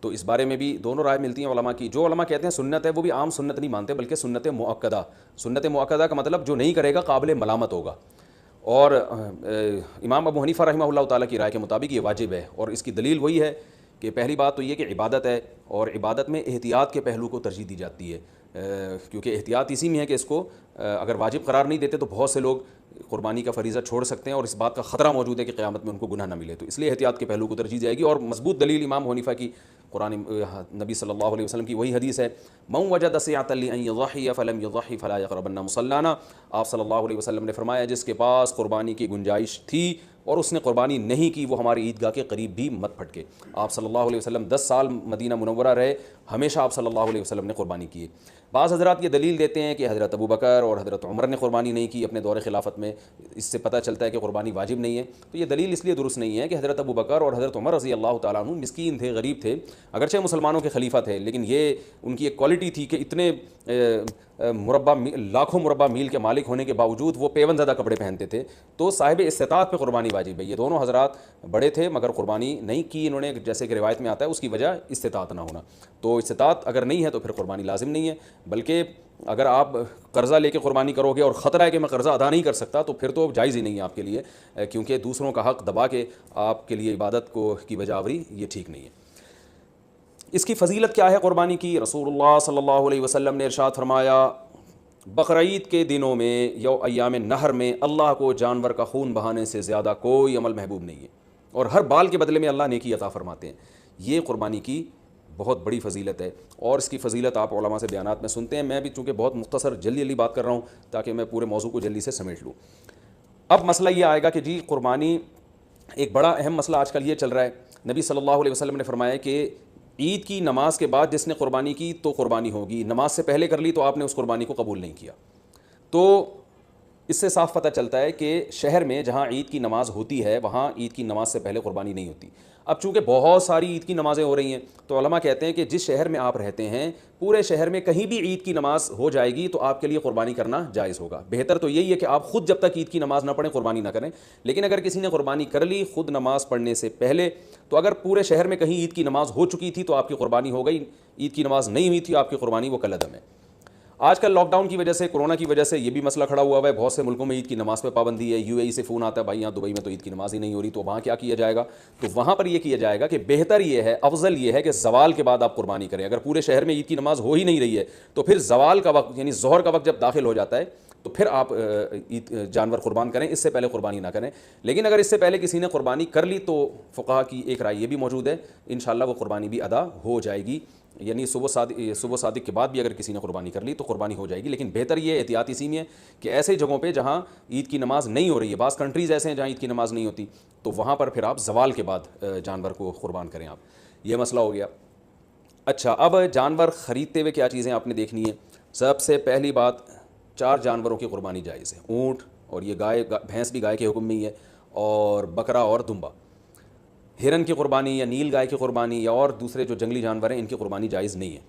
تو اس بارے میں بھی دونوں رائے ملتی ہیں علماء کی. جو علماء کہتے ہیں سنت ہے وہ بھی عام سنت نہیں مانتے بلکہ سنت مؤکدہ. سنت مؤکدہ کا مطلب جو نہیں کرے گا قابل ملامت ہوگا. اور امام ابو حنیفہ رحمہ اللہ تعالیٰ کی رائے کے مطابق یہ واجب ہے, اور اس کی دلیل وہی ہے کہ پہلی بات تو یہ کہ عبادت ہے, اور عبادت میں احتیاط کے پہلو کو ترجیح دی جاتی ہے, کیونکہ احتیاط اسی میں ہے کہ اس کو اگر واجب قرار نہیں دیتے تو بہت سے لوگ قربانی کا فریضہ چھوڑ سکتے ہیں, اور اس بات کا خطرہ موجود ہے کہ قیامت میں ان کو گناہ نہ ملے. تو اس لیے احتیاط کے پہلو کو ترجیح جائے گی. اور مضبوط دلیل امام حنیفہ کی قرآن نبی صلی اللہ علیہ وسلم کی وہی حدیث ہے, من وجد سعۃ لأن یضحی فلم یضحی فلا یقربن مصلانا. آپ صلی اللہ علیہ وسلم نے فرمایا جس کے پاس قربانی کی گنجائش تھی اور اس نے قربانی نہیں کی وہ ہماری عیدگاہ کے قریب بھی مت پھٹکے. آپ صلی اللہ علیہ وسلم 10 سال مدینہ منورہ رہے, ہمیشہ آپ صلی اللہ علیہ وسلم نے قربانی کی. بعض حضرات یہ دلیل دیتے ہیں کہ حضرت ابو بکر اور حضرت عمر نے قربانی نہیں کی اپنے دور خلافت میں, اس سے پتہ چلتا ہے کہ قربانی واجب نہیں ہے. تو یہ دلیل اس لیے درست نہیں ہے کہ حضرت ابو بکر اور حضرت عمر رضی اللہ تعالیٰ عنہ مسکین تھے, غریب تھے, اگرچہ مسلمانوں کے خلیفہ تھے, لیکن یہ ان کی ایک کوالٹی تھی کہ اتنے لاکھوں مربع میل کے مالک ہونے کے باوجود وہ پیون زدہ کپڑے پہنتے تھے. تو صاحب استطاعت پہ قربانی واجب ہے. یہ دونوں حضرات بڑے تھے مگر قربانی نہیں کی انہوں نے, جیسے کہ روایت میں آتا ہے اس کی وجہ استطاعت نہ ہونا. تو استطاعت اگر نہیں ہے تو پھر قربانی لازم نہیں ہے, بلکہ اگر آپ قرضہ لے کے قربانی کرو گے اور خطرہ ہے کہ میں قرضہ ادا نہیں کر سکتا تو پھر تو جائز ہی نہیں ہے آپ کے لیے, کیونکہ دوسروں کا حق دبا کے آپ کے لیے عبادت کو کی وجہ آوری یہ ٹھیک نہیں ہے. اس کی فضیلت کیا ہے قربانی کی؟ رسول اللہ صلی اللہ علیہ وسلم نے ارشاد فرمایا بقرعید کے دنوں میں یا ایام نہر میں اللہ کو جانور کا خون بہانے سے زیادہ کوئی عمل محبوب نہیں ہے, اور ہر بال کے بدلے میں اللہ نیکی عطا فرماتے ہیں. یہ قربانی کی بہت بڑی فضیلت ہے, اور اس کی فضیلت آپ علماء سے بیانات میں سنتے ہیں. میں بھی چونکہ بہت مختصر جلدی بات کر رہا ہوں تاکہ میں پورے موضوع کو جلدی سے سمیٹ لوں. اب مسئلہ یہ آئے گا کہ جی قربانی ایک بڑا اہم مسئلہ آج کل یہ چل رہا ہے. نبی صلی اللہ علیہ وسلم نے فرمایا کہ عید کی نماز کے بعد جس نے قربانی کی تو قربانی ہوگی, نماز سے پہلے کر لی تو آپ نے اس قربانی کو قبول نہیں کیا. تو اس سے صاف پتہ چلتا ہے کہ شہر میں جہاں عید کی نماز ہوتی ہے وہاں عید کی نماز سے پہلے قربانی نہیں ہوتی. اب چونکہ بہت ساری عید کی نمازیں ہو رہی ہیں تو علماء کہتے ہیں کہ جس شہر میں آپ رہتے ہیں پورے شہر میں کہیں بھی عید کی نماز ہو جائے گی تو آپ کے لیے قربانی کرنا جائز ہوگا. بہتر تو یہی ہے کہ آپ خود جب تک عید کی نماز نہ پڑھیں قربانی نہ کریں. لیکن اگر کسی نے قربانی کر لی خود نماز پڑھنے سے پہلے تو اگر پورے شہر میں کہیں عید کی نماز ہو چکی تھی تو آپ کی قربانی ہو گئی, عید کی نماز نہیں ہوئی تھی آپ کی قربانی وہ کالعدم ہے. آج کل لاک ڈاؤن کی وجہ سے کرونا کی وجہ سے یہ بھی مسئلہ کھڑا ہوا ہے, بہت سے ملکوں میں عید کی نماز پہ پابندی ہے. یو اے ای سے فون آتا ہے بھائی یہاں دبئی میں تو عید کی نماز ہی نہیں ہو رہی, تو وہاں کیا کیا جائے گا؟ تو وہاں پر یہ کیا جائے گا کہ بہتر یہ ہے, افضل یہ ہے کہ زوال کے بعد آپ قربانی کریں. اگر پورے شہر میں عید کی نماز ہو ہی نہیں رہی ہے تو پھر زوال کا وقت یعنی ظہر کا وقت جب داخل ہو جاتا ہے تو پھر آپ جانور قربان کریں, اس سے پہلے قربانی نہ کریں. لیکن اگر اس سے پہلے کسی نے قربانی کر لی تو فقہا کی ایک رائے یہ بھی موجود ہے, انشاءاللہ وہ قربانی بھی ادا ہو جائے گی. یعنی صبح صادق کے بعد بھی اگر کسی نے قربانی کر لی تو قربانی ہو جائے گی. لیکن بہتر یہ احتیاط اسی میں ہے کہ ایسے جگہوں پہ جہاں عید کی نماز نہیں ہو رہی ہے, بعض کنٹریز ایسے ہیں جہاں عید کی نماز نہیں ہوتی, تو وہاں پر پھر آپ زوال کے بعد جانور کو قربان کریں آپ. یہ مسئلہ ہو گیا. اچھا, اب جانور خریدتے ہوئے کیا چیزیں آپ نے دیکھنی ہے. سب سے پہلی بات 4 جانوروں کی قربانی جائز ہے. اونٹ, اور یہ گائے بھینس بھی گائے کے حکم میں ہی ہے, اور بکرا اور دمبا. ہرن کی قربانی یا نیل گائے کی قربانی یا اور دوسرے جو جنگلی جانور ہیں ان کی قربانی جائز نہیں ہے.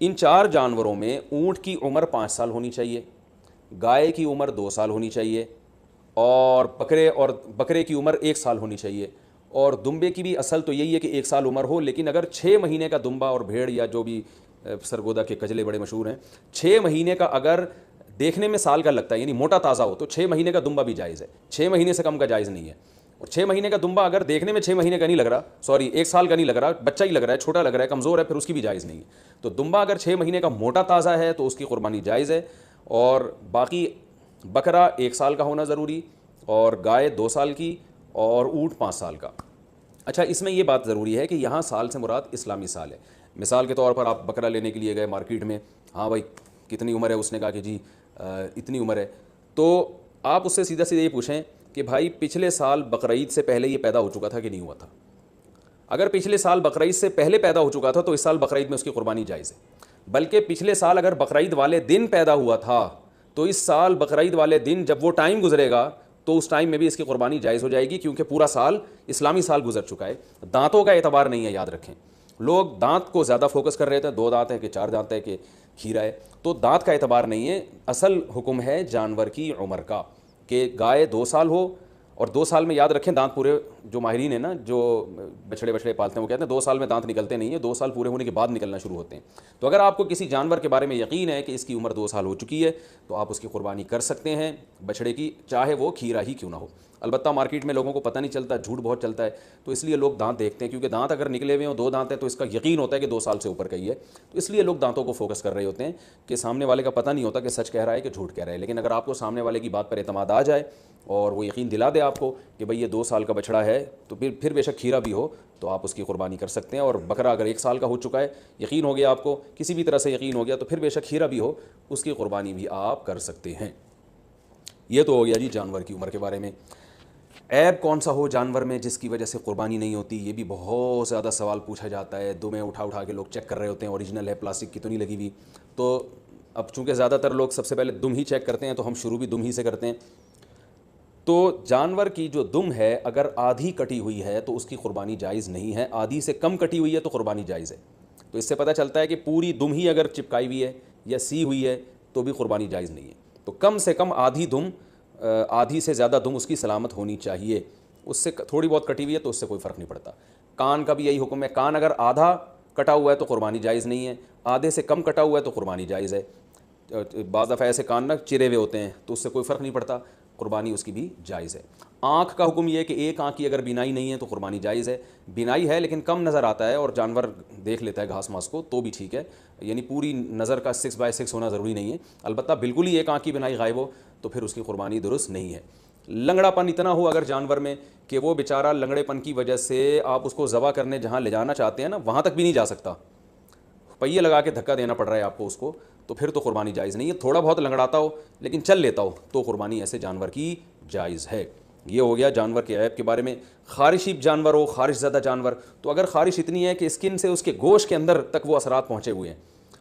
ان 4 جانوروں میں اونٹ کی عمر 5 سال ہونی چاہیے, گائے کی عمر 2 سال ہونی چاہیے, اور بکرے کی عمر 1 سال ہونی چاہیے, اور دمبے کی بھی اصل تو یہی ہے کہ 1 سال عمر ہو. لیکن اگر 6 مہینے کا دمبا اور بھیڑ یا جو بھی سرگودا کے کجلے بڑے مشہور ہیں, 6 مہینے کا اگر دیکھنے میں سال کا لگتا ہے یعنی موٹا تازہ ہو تو 6 مہینے کا دمبا بھی جائز ہے. 6 مہینے سے کم کا جائز نہیں ہے. اور 6 مہینے کا دمبا اگر دیکھنے میں 6 مہینے کا نہیں لگ رہا, 1 سال کا نہیں لگ رہا, بچہ ہی لگ رہا ہے, چھوٹا لگ رہا ہے, کمزور ہے, پھر اس کی بھی جائز نہیں ہے. تو دمبا اگر 6 مہینے کا موٹا تازہ ہے تو اس کی قربانی جائز ہے. اور باقی بکرا 1 سال کا ہونا ضروری, اور گائے 2 سال کی, اور اونٹ 5 سال کا. اچھا, اس میں یہ بات ضروری ہے کہ یہاں سال سے مراد اسلامی سال ہے. مثال کے طور پر آپ بکرا لینے کے لیے گئے مارکیٹ میں, ہاں بھائی کتنی عمر ہے, اس نے کہا کہ جی اتنی عمر ہے, تو آپ اس سے سیدھا سیدھا یہ پوچھیں کہ بھائی پچھلے سال بقرعید سے پہلے یہ پیدا ہو چکا تھا کہ نہیں ہوا تھا. اگر پچھلے سال بقرعید سے پہلے پیدا ہو چکا تھا تو اس سال بقرعید میں اس کی قربانی جائز ہے. بلکہ پچھلے سال اگر بقرعید والے دن پیدا ہوا تھا تو اس سال بقرعید والے دن جب وہ ٹائم گزرے گا تو اس ٹائم میں بھی اس کی قربانی جائز ہو جائے گی, کیونکہ پورا سال اسلامی سال گزر چکا ہے. دانتوں کا اعتبار نہیں ہے, یاد رکھیں. لوگ دانت کو زیادہ فوکس کر رہے تھے, 2 دانت ہے کہ 4 دانت ہے کہ کھیرا ہے, تو دانت کا اعتبار نہیں ہے. اصل حکم ہے جانور کی عمر کا, کہ گائے 2 سال ہو اور 2 سال میں یاد رکھیں دانت پورے، جو ماہرین ہیں نا جو بچھڑے پالتے ہیں وہ کہتے ہیں 2 سال میں دانت نکلتے نہیں ہیں، 2 سال پورے ہونے کے بعد نکلنا شروع ہوتے ہیں. تو اگر آپ کو کسی جانور کے بارے میں یقین ہے کہ اس کی عمر 2 سال ہو چکی ہے تو آپ اس کی قربانی کر سکتے ہیں بچھڑے کی، چاہے وہ کھیرا ہی کیوں نہ ہو. البتہ مارکیٹ میں لوگوں کو پتہ نہیں چلتا، جھوٹ بہت چلتا ہے، تو اس لیے لوگ دانت دیکھتے ہیں، کیونکہ دانت اگر نکلے ہوئے ہیں 2 دانت ہیں تو اس کا یقین ہوتا ہے کہ 2 سال سے اوپر کا ہی ہے، تو اس لیے لوگ دانتوں کو فوکس کر رہے ہوتے ہیں کہ سامنے والے کا پتہ نہیں ہوتا کہ سچ کہہ رہا ہے کہ جھوٹ کہہ رہا ہے. لیکن اگر آپ کو سامنے والے کی بات پر اعتماد آ جائے اور وہ یقین دلا دے آپ کو کہ بھئی یہ 2 سال کا بچھڑا ہے، تو پھر بے شک کھیرا بھی ہو تو آپ اس کی قربانی کر سکتے ہیں. اور بکرا اگر 1 سال کا ہو چکا ہے، یقین ہو گیا آپ کو، کسی بھی طرح سے یقین ہو گیا، تو پھر بے شک کھیرا بھی ہو اس کی قربانی بھی آپ کر سکتے ہیں. یہ تو ہو گیا جی جانور کی عمر کے بارے میں. عیب کون سا ہو جانور میں جس کی وجہ سے قربانی نہیں ہوتی، یہ بھی بہت زیادہ سوال پوچھا جاتا ہے. دمیں اٹھا کے لوگ چیک کر رہے ہوتے ہیں اوریجنل ہے، پلاسٹک کی تو نہیں لگی ہوئی. تو اب چونکہ زیادہ تر لوگ سب سے پہلے دم ہی چیک کرتے ہیں تو ہم شروع بھی دم ہی سے کرتے ہیں. تو جانور کی جو دم ہے اگر آدھی کٹی ہوئی ہے تو اس کی قربانی جائز نہیں ہے، آدھی سے کم کٹی ہوئی ہے تو قربانی جائز ہے. تو اس سے پتہ چلتا ہے کہ پوری دم ہی اگر چپکائی ہوئی ہے یا سی ہوئی ہے تو بھی قربانی جائز نہیں ہے. تو کم سے کم آدھی دم، آدھی سے زیادہ دم اس کی سلامت ہونی چاہیے. اس سے تھوڑی بہت کٹی ہوئی ہے تو اس سے کوئی فرق نہیں پڑتا. کان کا بھی یہی حکم ہے، کان اگر آدھا کٹا ہوا ہے تو قربانی جائز نہیں ہے، آدھے سے کم کٹا ہوا ہے تو قربانی جائز ہے. بعض دفعہ ایسے کان نہ چرے ہوئے ہوتے ہیں تو اس سے کوئی فرق نہیں پڑتا، قربانی اس کی بھی جائز ہے. آنکھ کا حکم یہ ہے کہ ایک آنکھ کی اگر بینائی نہیں ہے تو قربانی جائز ہے. بینائی ہے لیکن کم نظر آتا ہے اور جانور دیکھ لیتا ہے گھاس ماس کو تو بھی ٹھیک ہے، یعنی پوری نظر کا 6/6 ہونا ضروری نہیں ہے. البتہ بالکل ہی ایک آنکھ کی بینائی غائب ہو تو پھر اس کی قربانی درست نہیں ہے. لنگڑا پن اتنا ہو اگر جانور میں کہ وہ بیچارہ لنگڑے پن کی وجہ سے آپ اس کو ذبح کرنے جہاں لے جانا چاہتے ہیں نا وہاں تک بھی نہیں جا سکتا، پہیے لگا کے دھکا دینا پڑ رہا ہے آپ کو اس کو، تو پھر تو قربانی جائز نہیں ہے. تھوڑا بہت لنگڑاتا ہو لیکن چل لیتا ہو تو قربانی ایسے جانور کی جائز ہے. یہ ہو گیا جانور کے عیب کے بارے میں. خارشی جانور ہو، خارش زدہ جانور، تو اگر خارش اتنی ہے کہ اسکن سے اس کے گوشت کے اندر تک وہ اثرات پہنچے ہوئے ہیں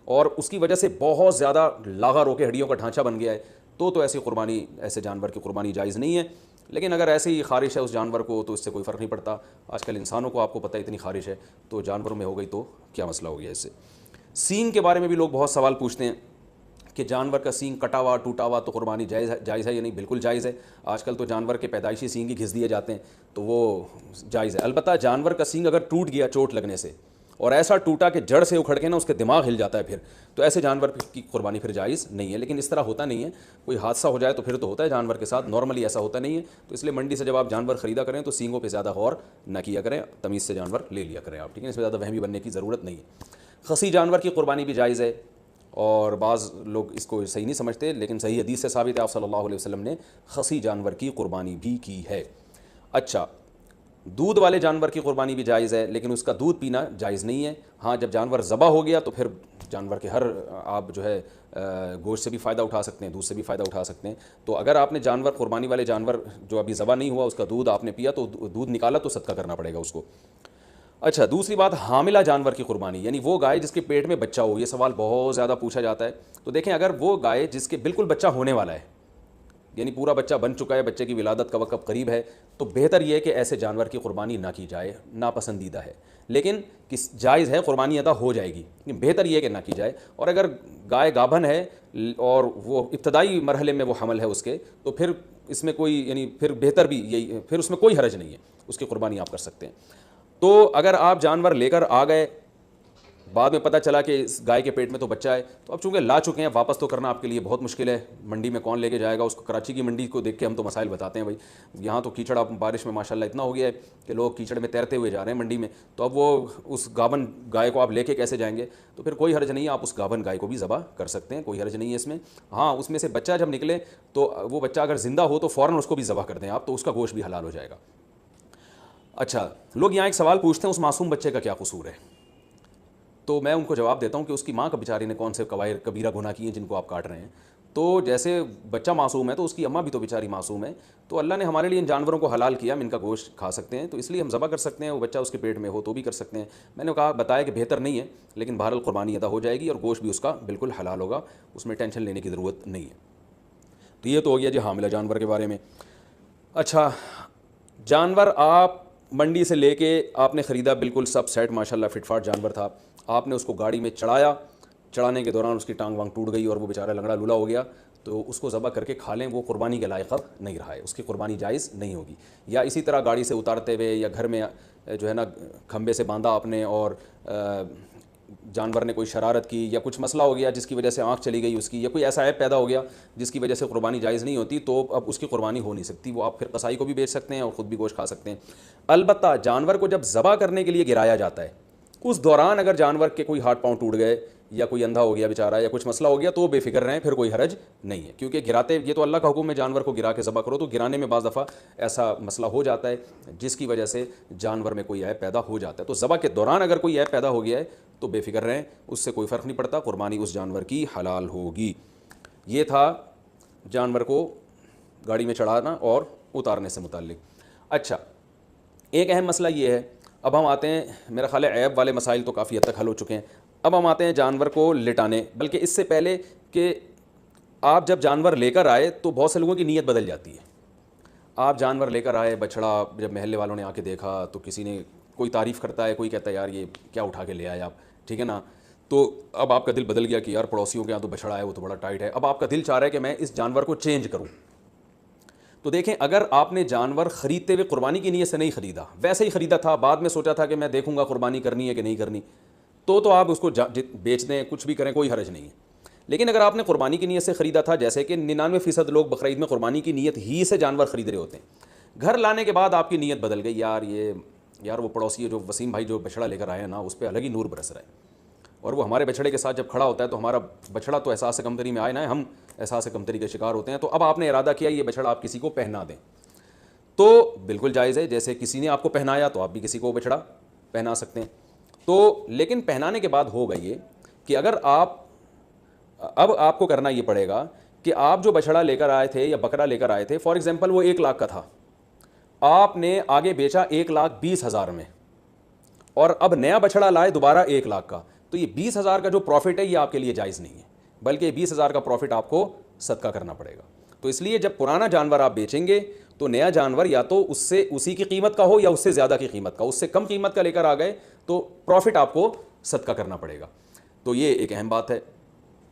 اور اس کی وجہ سے بہت زیادہ لاغر ہو کے ہڈیوں کا ڈھانچہ بن گیا ہے تو ایسی قربانی، ایسے جانور کی قربانی جائز نہیں ہے. لیکن اگر ایسی ہی خارش ہے اس جانور کو تو اس سے کوئی فرق نہیں پڑتا. آج کل انسانوں کو آپ کو پتہ اتنی خارش ہے تو جانوروں میں ہو گئی تو کیا مسئلہ ہو گیا اس سے. سینگ کے بارے میں بھی لوگ بہت سوال پوچھتے ہیں کہ جانور کا سینگ کٹا ہوا ٹوٹا ہوا تو قربانی جائز ہے یا نہیں. بالکل جائز ہے. آج کل تو جانور کے پیدائشی سینگ ہی گھس دیے جاتے ہیں تو وہ جائز ہے. البتہ جانور کا سینگ اگر ٹوٹ گیا چوٹ لگنے سے اور ایسا ٹوٹا کہ جڑ سے اکھڑ کے نا اس کے دماغ ہل جاتا ہے پھر تو ایسے جانور کی قربانی پھر جائز نہیں ہے. لیکن اس طرح ہوتا نہیں ہے، کوئی حادثہ ہو جائے تو پھر تو ہوتا ہے جانور کے ساتھ، نارملی ایسا ہوتا نہیں ہے. تو اس لیے منڈی سے جب آپ جانور خریدا کریں تو سینگوں پہ زیادہ غور نہ کیا کریں، تمیز سے جانور لے لیا کریں آپ، ٹھیک ہے. اس میں زیادہ وہمی بننے کی ضرورت نہیں ہے. خصی جانور کی قربانی بھی جائز ہے اور بعض لوگ اس کو صحیح نہیں سمجھتے، لیکن صحیح حدیث سے ثابت ہے آپ صلی اللہ علیہ وسلم نے خصی جانور کی قربانی بھی کی ہے. اچھا، دودھ والے جانور کی قربانی بھی جائز ہے لیکن اس کا دودھ پینا جائز نہیں ہے. ہاں جب جانور ذبح ہو گیا تو پھر جانور کے ہر آپ جو ہے گوشت سے بھی فائدہ اٹھا سکتے ہیں، دودھ سے بھی فائدہ اٹھا سکتے ہیں. تو اگر آپ نے جانور قربانی والے جانور جو ابھی ذبح نہیں ہوا اس کا دودھ آپ نے پیا تو دودھ نکالا تو صدقہ کرنا پڑے گا اس کو. اچھا، دوسری بات حاملہ جانور کی قربانی، یعنی وہ گائے جس کے پیٹ میں بچہ ہو. یہ سوال بہت زیادہ پوچھا جاتا ہے. تو دیکھیں اگر وہ گائے جس کے بالکل بچہ ہونے والا ہے، یعنی پورا بچہ بن چکا ہے، بچے کی ولادت کا وقت قریب ہے، تو بہتر یہ ہے کہ ایسے جانور کی قربانی نہ کی جائے، ناپسندیدہ ہے. لیکن جائز ہے، قربانی ادا ہو جائے گی، بہتر یہ ہے کہ نہ کی جائے. اور اگر گائے گابھن ہے اور وہ ابتدائی مرحلے میں وہ حمل ہے اس کے، تو پھر اس میں کوئی یعنی پھر بہتر بھی یہی، پھر اس میں کوئی حرج نہیں ہے، اس کی قربانی آپ کر سکتے ہیں. تو اگر آپ جانور لے کر آ گئے، بعد میں پتہ چلا کہ اس گائے کے پیٹ میں تو بچہ ہے، تو اب چونکہ لا چکے ہیں واپس تو کرنا آپ کے لیے بہت مشکل ہے. منڈی میں کون لے کے جائے گا اس کو؟ کراچی کی منڈی کو دیکھ کے ہم تو مسائل بتاتے ہیں بھائی یہاں تو کیچڑ بارش میں ماشاءاللہ اتنا ہو گیا ہے کہ لوگ کیچڑ میں تیرتے ہوئے جا رہے ہیں منڈی میں. تو اب وہ اس گابن گائے کو آپ لے کے کیسے جائیں گے؟ تو پھر کوئی حرج نہیں ہے، آپ اس گابن گائے کو بھی ذبح کر سکتے ہیں، کوئی حرج نہیں ہے اس میں. ہاں اس میں سے بچہ جب نکلے تو وہ بچہ اگر زندہ ہو تو فوراً اس کو بھی ذبح کر دیں آپ، تو اس کا گوشت بھی حلال ہو جائے گا. اچھا، لوگ یہاں ایک سوال پوچھتے ہیں اس معصوم بچے کا کیا قصور ہے؟ تو میں ان کو جواب دیتا ہوں کہ اس کی ماں کا بیچاری نے کون سے کبیرہ گناہ کیے ہیں جن کو آپ کاٹ رہے ہیں. تو جیسے بچہ معصوم ہے تو اس کی اماں بھی تو بیچاری معصوم ہے. تو اللہ نے ہمارے لیے ان جانوروں کو حلال کیا، ہم ان کا گوشت کھا سکتے ہیں، تو اس لیے ہم ذبح کر سکتے ہیں. وہ بچہ اس کے پیٹ میں ہو تو بھی کر سکتے ہیں. میں نے بتایا کہ بہتر نہیں ہے لیکن بہرحال قربانی ادا ہو جائے گی اور گوشت بھی اس کا بالکل حلال ہوگا، اس میں ٹینشن لینے کی ضرورت نہیں ہے. تو یہ تو ہو گیا جی حاملہ جانور کے بارے میں. اچھا، جانور آپ منڈی سے لے کے آپ نے خریدا، بالکل سب سیٹ ماشاءاللہ فٹ فاٹ جانور تھا، آپ نے اس کو گاڑی میں چڑھایا، چڑھانے کے دوران اس کی ٹانگ وانگ ٹوٹ گئی اور وہ بیچارہ لنگڑا لولا ہو گیا، تو اس کو ذبح کر کے کھا لیں، وہ قربانی کے لائق اب نہیں رہا ہے، اس کی قربانی جائز نہیں ہوگی۔ یا اسی طرح گاڑی سے اتارتے ہوئے یا گھر میں جو ہے نا کھمبے سے باندھا آپ نے اور جانور نے کوئی شرارت کی یا کچھ مسئلہ ہو گیا جس کی وجہ سے آنکھ چلی گئی اس کی، یا کوئی ایسا عیب پیدا ہو گیا جس کی وجہ سے قربانی جائز نہیں ہوتی، تو اب اس کی قربانی ہو نہیں سکتی، وہ آپ پھر قصائی کو بھی بیچ سکتے ہیں اور خود بھی گوشت کھا سکتے ہیں۔ البتہ جانور کو جب ذبح کرنے کے لیے گرایا جاتا ہے، اس دوران اگر جانور کے کوئی ہاتھ پاؤں ٹوٹ گئے یا کوئی اندھا ہو گیا بیچارہ یا کچھ مسئلہ ہو گیا تو وہ بے فکر رہیں، پھر کوئی حرج نہیں ہے، کیونکہ گراتے یہ تو اللہ کا حکم ہے جانور کو گرا کے ذبح کرو، تو گرانے میں بعض دفعہ ایسا مسئلہ ہو جاتا ہے جس کی وجہ سے جانور میں کوئی عیب پیدا ہو جاتا ہے، تو ذبح کے دوران اگر کوئی عیب پیدا ہو گیا ہے تو بے فکر رہیں، اس سے کوئی فرق نہیں پڑتا، قربانی اس جانور کی حلال ہوگی۔ یہ تھا جانور کو گاڑی میں چڑھانا اور اتارنے سے متعلق۔ اچھا، ایک اہم مسئلہ یہ ہے، اب ہم آتے ہیں، میرا خیال ہے عیب والے مسائل تو کافی حد تک حل ہو چکے ہیں، اب ہم آتے ہیں جانور کو لٹانے، بلکہ اس سے پہلے کہ آپ جب جانور لے کر آئے تو بہت سے لوگوں کی نیت بدل جاتی ہے۔ آپ جانور لے کر آئے، بچڑا، جب محلے والوں نے آ کے دیکھا تو کسی نے کوئی تعریف کرتا ہے، کوئی کہتا ہے یار یہ کیا اٹھا کے لے آئے آپ، ٹھیک ہے نا، تو اب آپ کا دل بدل گیا کہ یار پڑوسیوں کے یہاں تو بچڑا ہے وہ تو بڑا ٹائٹ ہے، اب آپ کا دل چاہ رہا ہے کہ میں اس جانور کو چینج کروں۔ تو دیکھیں، اگر آپ نے جانور خریدتے ہوئے قربانی کی نیت سے نہیں خریدا، ویسے ہی خریدا تھا، بعد میں سوچا تھا کہ میں دیکھوں گا قربانی کرنی ہے کہ نہیں کرنی، تو آپ اس کو بیچ دیں، کچھ بھی کریں، کوئی حرج نہیں ہے۔ لیکن اگر آپ نے قربانی کی نیت سے خریدا تھا، جیسے کہ 99% لوگ بقرعید میں قربانی کی نیت ہی سے جانور خرید رہے ہوتے ہیں، گھر لانے کے بعد آپ کی نیت بدل گئی، یار وہ پڑوسی ہے جو وسیم بھائی جو بچڑا لے کر آئے ہیں نا، اس پہ الگ ہی نور برس رہا ہے، اور وہ ہمارے بچڑے کے ساتھ جب کھڑا ہوتا ہے تو ہمارا بچڑا تو احساس کمتری میں آئے نا، ہم احساس کمتری کے شکار ہوتے ہیں، تو اب آپ نے ارادہ کیا یہ بچڑا آپ کسی کو پہنا دیں، تو بالکل جائز ہے، جیسے کسی نے آپ کو پہنایا تو آپ بھی کسی کو بچڑا پہنا سکتے ہیں۔ تو لیکن پہنانے کے بعد ہوگا یہ کہ اگر اب آپ کو کرنا یہ پڑے گا کہ آپ جو بچڑا لے کر آئے تھے یا بکرا لے کر آئے تھے، فار ایگزامپل وہ 1 لاکھ کا تھا، آپ نے آگے بیچا 1,20,000 میں، اور اب نیا بچڑا لائے دوبارہ 1 لاکھ کا، تو یہ 20,000 کا جو پروفٹ ہے یہ آپ کے لیے جائز نہیں ہے، بلکہ 20,000 کا پروفٹ آپ کو صدقہ کرنا پڑے گا۔ تو اس لیے جب پرانا جانور آپ بیچیں گے تو نیا جانور یا تو اس سے اسی کی قیمت کا ہو یا اس سے زیادہ کی قیمت کا، اس سے کم قیمت کا لے کر آ گئے تو پروفٹ آپ کو صدقہ کرنا پڑے گا۔ تو یہ ایک اہم بات ہے،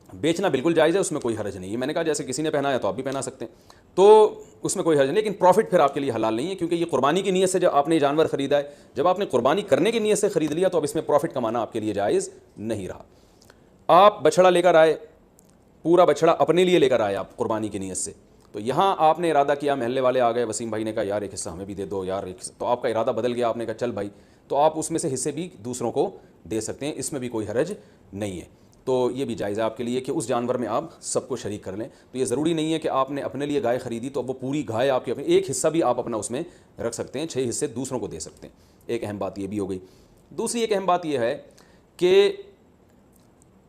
بیچنا بالکل جائز ہے، اس میں کوئی حرج نہیں ہے، میں نے کہا جیسے کسی نے پہنایا تو آپ بھی پہنا سکتے ہیں، تو اس میں کوئی حرج نہیں، لیکن پروفٹ پھر آپ کے لیے حلال نہیں ہے، کیونکہ یہ قربانی کی نیت سے جب آپ نے جانور خریدا ہے، جب آپ نے قربانی کرنے کی نیت سے خرید لیا تو اب اس میں پروفٹ کمانا آپ کے لیے جائز نہیں رہا۔ آپ بچڑا لے کر آئے، پورا بچڑا اپنے لیے لے کر آئے آپ قربانی کی نیت سے، تو یہاں آپ نے ارادہ کیا، محلے والے آ گئے، وسیم بھائی نے کہا یار ایک حصہ ہمیں بھی دے دو یار ایک حصہ، تو آپ کا ارادہ بدل گیا، آپ نے کہا چل بھائی، تو آپ اس میں سے حصے بھی دوسروں کو دے سکتے ہیں، اس میں بھی کوئی حرج نہیں ہے۔ تو یہ بھی جائز ہے آپ کے لیے کہ اس جانور میں آپ سب کو شریک کر لیں، تو یہ ضروری نہیں ہے کہ آپ نے اپنے لیے گائے خریدی تو اب وہ پوری گائے آپ کی اپنی، ایک حصہ بھی آپ اپنا اس میں رکھ سکتے ہیں، 6 حصے دوسروں کو دے سکتے ہیں۔ ایک اہم بات یہ بھی ہو گئی۔ دوسری ایک اہم بات یہ ہے کہ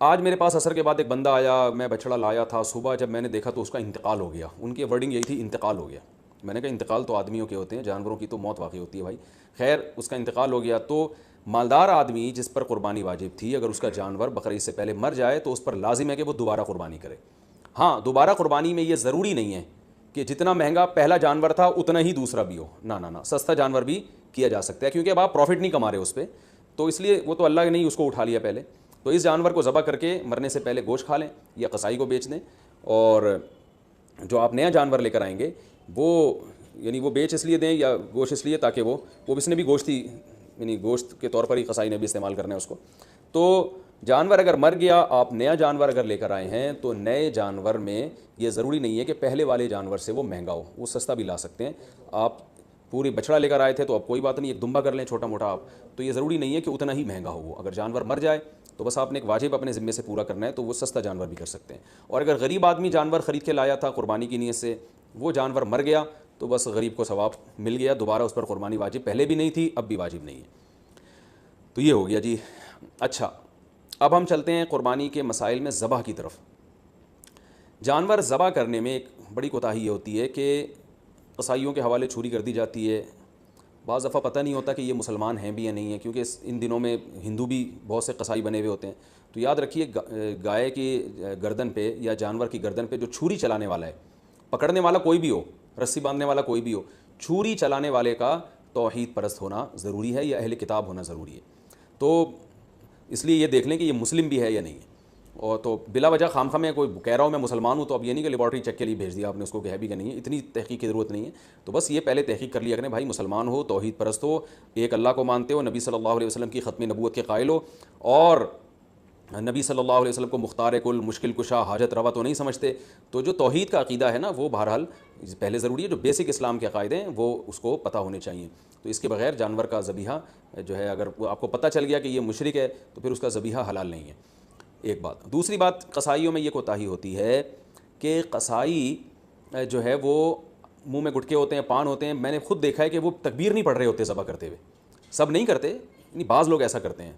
آج میرے پاس عصر کے بعد ایک بندہ آیا، میں بچڑا لایا تھا، صبح جب میں نے دیکھا تو اس کا انتقال ہو گیا، ان کی ورڈنگ یہی تھی انتقال ہو گیا، میں نے کہا انتقال تو آدمیوں کے ہوتے ہیں، جانوروں کی تو موت واقع ہوتی ہے بھائی، خیر اس کا انتقال ہو گیا، تو مالدار آدمی جس پر قربانی واجب تھی، اگر اس کا جانور بقرعید سے پہلے مر جائے تو اس پر لازم ہے کہ وہ دوبارہ قربانی کرے۔ ہاں، دوبارہ قربانی میں یہ ضروری نہیں ہے کہ جتنا مہنگا پہلا جانور تھا اتنا ہی دوسرا بھی ہو، نہ، سستا جانور بھی کیا جا سکتا ہے، کیونکہ اب آپ پروفٹ نہیں کما رہے اس پہ، تو اس لیے وہ تو اللہ نے اس کو اٹھا لیا پہلے، تو اس جانور کو ذبح کر کے مرنے سے پہلے گوشت کھا لیں یا قصائی کو بیچ دیں، اور جو آپ نیا جانور لے کر آئیں گے وہ یعنی وہ بیچ اس لیے دیں یا گوشت اس لیے تاکہ وہ اس نے بھی گوشت ہی یعنی گوشت کے طور پر ہی قصائی نے بھی استعمال کرنا ہے اس کو۔ تو جانور اگر مر گیا، آپ نیا جانور اگر لے کر آئے ہیں تو نئے جانور میں یہ ضروری نہیں ہے کہ پہلے والے جانور سے وہ مہنگا ہو، وہ سستا بھی لا سکتے ہیں۔ آپ پوری بچڑا لے کر آئے تھے تو اب کوئی بات نہیں، ایک دمبا کر لیں چھوٹا موٹا آپ، تو یہ ضروری نہیں ہے کہ اتنا ہی مہنگا ہو وہ، اگر جانور مر جائے تو بس آپ نے ایک واجب اپنے ذمے سے پورا کرنا ہے، تو وہ سستا جانور بھی کر سکتے ہیں۔ اور اگر غریب آدمی جانور خرید کے لایا تھا قربانی کی نیت سے، وہ جانور مر گیا تو بس غریب کو ثواب مل گیا، دوبارہ اس پر قربانی واجب پہلے بھی نہیں تھی، اب بھی واجب نہیں ہے۔ تو یہ ہو گیا جی۔ اچھا، اب ہم چلتے ہیں قربانی کے مسائل میں ذبح کی طرف۔ جانور ذبح کرنے میں ایک بڑی کوتاہی یہ ہوتی ہے کہ قصائیوں کے حوالے چھری کر دی جاتی ہے، بعض دفعہ پتہ نہیں ہوتا کہ یہ مسلمان ہیں بھی یا نہیں ہیں، کیونکہ ان دنوں میں ہندو بھی بہت سے قصائی بنے ہوئے ہوتے ہیں، تو یاد رکھیے گائے کی گردن پہ یا جانور کی گردن پہ جو چھری چلانے والا ہے، پکڑنے والا کوئی بھی ہو، رسی باندھنے والا کوئی بھی ہو، چھری چلانے والے کا توحید پرست ہونا ضروری ہے یا اہل کتاب ہونا ضروری ہے۔ تو اس لیے یہ دیکھ لیں کہ یہ مسلم بھی ہے یا نہیں ہے۔ اور تو بلا وجہ خام خواہ میں کوئی کہہ رہا ہوں میں مسلمان ہوں تو اب یہ نہیں کہ لیبارٹری چیک کے لیے بھیج دیا آپ نے اس کو کہ ہے بھی کہ نہیں ہے، اتنی تحقیق کی ضرورت نہیں ہے. تو بس یہ پہلے تحقیق کر لیا کریں بھائی مسلمان ہو، توحید پرست ہو، ایک اللہ کو مانتے ہو، نبی صلی اللہ علیہ وسلم کی ختم نبوت کے قائل ہو، اور نبی صلی اللہ علیہ وسلم کو مختار کل، مشکل کشا، حاجت روا تو نہیں سمجھتے. تو جو توحید کا عقیدہ ہے نا وہ بہرحال پہلے ضروری ہے. جو بیسک اسلام کے عقائد ہیں وہ اس کو پتہ ہونے چاہیے. تو اس کے بغیر جانور کا ذبیحہ جو ہے اگر آپ کو پتہ چل گیا کہ یہ مشرک ہے تو پھر اس کا ذبیحہ حلال نہیں ہے. ایک بات. دوسری بات، قصائیوں میں یہ کوتاہی ہوتی ہے کہ قصائی جو ہے وہ منہ میں گٹکے ہوتے ہیں، پان ہوتے ہیں. میں نے خود دیکھا ہے کہ وہ تکبیر نہیں پڑھ رہے ہوتے ذبح کرتے ہوئے. سب نہیں کرتے، یعنی بعض لوگ ایسا کرتے ہیں.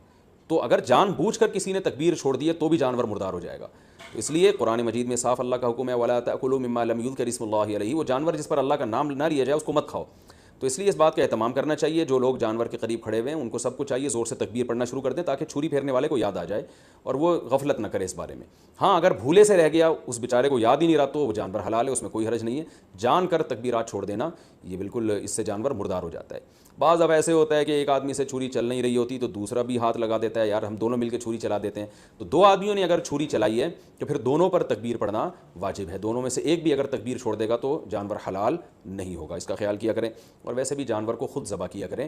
تو اگر جان بوجھ کر کسی نے تکبیر چھوڑ دی ہے تو بھی جانور مردار ہو جائے گا. تو اس لیے قرآن مجید میں صاف اللہ کا حکم ہے وَلَا تَأْكُلُوا مِمَّا لَمْ يُذْكَرِ اسْمُ اللَّهِ عَلَيْهِ. وہ جانور جس پر اللہ کا نام نہ لیا جائے اس کو مت کھاؤ. تو اس لیے اس بات کا اہتمام کرنا چاہیے. جو لوگ جانور کے قریب کھڑے ہوئے ہیں ان کو سب کو چاہیے زور سے تکبیر پڑھنا شروع کر دیں تاکہ چھری پھیرنے والے کو یاد آ جائے اور وہ غفلت نہ کرے اس بارے میں. ہاں اگر بھولے سے رہ گیا، اس بیچارے کو یاد ہی نہیں رہا تو وہ جانور حلال ہے، اس میں کوئی حرج نہیں ہے. جان کر تکبیرات چھوڑ دینا یہ بالکل اس سے جانور مردار ہو جاتا ہے. بعض اب ایسے ہوتا ہے کہ ایک آدمی سے چھری چل نہیں رہی ہوتی تو دوسرا بھی ہاتھ لگا دیتا ہے، یار ہم دونوں مل کے چھری چلا دیتے ہیں. تو دو آدمیوں نے اگر چھری چلائی ہے تو پھر دونوں پر تکبیر پڑھنا واجب ہے. دونوں میں سے ایک بھی اگر تکبیر چھوڑ دے گا تو جانور حلال نہیں ہوگا. اس کا خیال کیا کریں. اور ویسے بھی جانور کو خود ذبح کیا کریں.